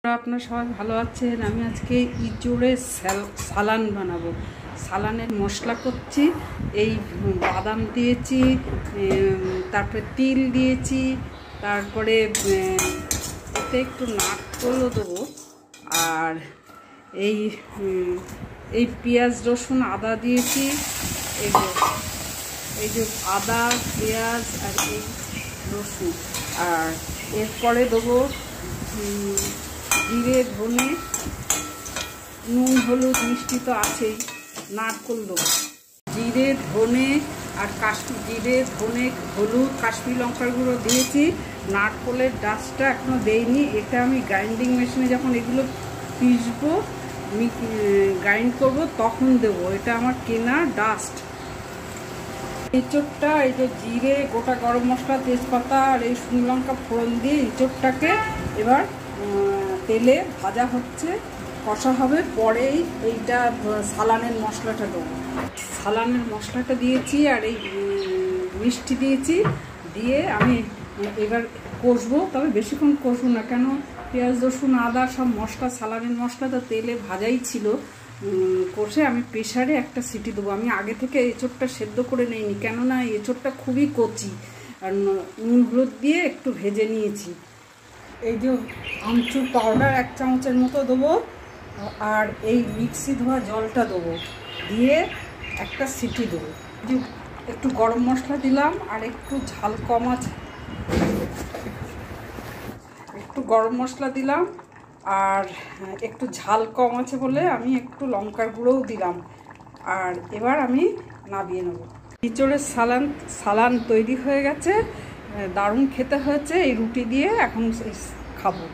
আপনারা সবাই ভালো আছেন। আমি আজকে ইঁচড়ের সালান বানাবো। সালানের মশলা করছি। এই বাদাম দিয়েছি, তারপরে তিল দিয়েছি, তারপরে এতে একটু নারকেলও দেবো। আর এই পেঁয়াজ রসুন আদা দিয়েছি। এই যে আদা পেঁয়াজ আর এই রসুন। আর এরপরে দেবো জিরে ধনে, নুন হলুদ মিষ্টি তো আছেই, নারকেল দেবো। জিরে ধনে আর জিরে ধনে হলুদ কাশ্মীরি লঙ্কার গুঁড়ো দিয়েছি। নারকেলের ডাস্টটা এখনও দেইনি। এটা আমি গ্রাইন্ডিং মেশিনে যখন এগুলো পিসবো, গ্রাইন্ড করবো তখন দেবো। এটা আমার কেনা ডাস্ট। এঁচোড়টা এই যে জিরে, গোটা গরম মশলা, তেজপাতা আর এই শুকনো লঙ্কা ফোড়ন দিয়ে এঁচোড়টাকে এবার তেলে ভাজা হচ্ছে, কষা হবে। পরেই এইটা সালানের মশলাটা দেবো। সালানের মশলাটা দিয়েছি আর এই মিষ্টি দিয়েছি, দিয়ে আমি এবার কষবো। তবে বেশিক্ষণ কষবো না, কেন পেঁয়াজ রসুন আদা সব মশলা, সালানের মশলা তো তেলে ভাজাই ছিল। কষে আমি প্রেশারে একটা সিটি দেবো। আমি আগে থেকে এঁচোড়টা সেদ্ধ করে নিইনি, কেননা এঁচোড়টা খুবই কচি। আর নুন হলুদ দিয়ে একটু ভেজে নিয়েছি। এই যে আমচুর পাউডার 1 চামচের মতো দেবো, আর এই মিক্সি ধোয়া জলটা দেবো, দিয়ে একটা সিটি দেবো। যে একটু গরম মশলা দিলাম, আর একটু ঝাল কম আছে, একটু গরম মশলা দিলাম, আর একটু ঝাল কম আছে বলে আমি একটু লঙ্কার গুঁড়োও দিলাম। আর এবার আমি নামিয়ে নেব। ইঁচড়ের সালান তৈরি হয়ে গেছে। দারুণ খেতে হয়েছে। এই রুটি দিয়ে এখন খাবো।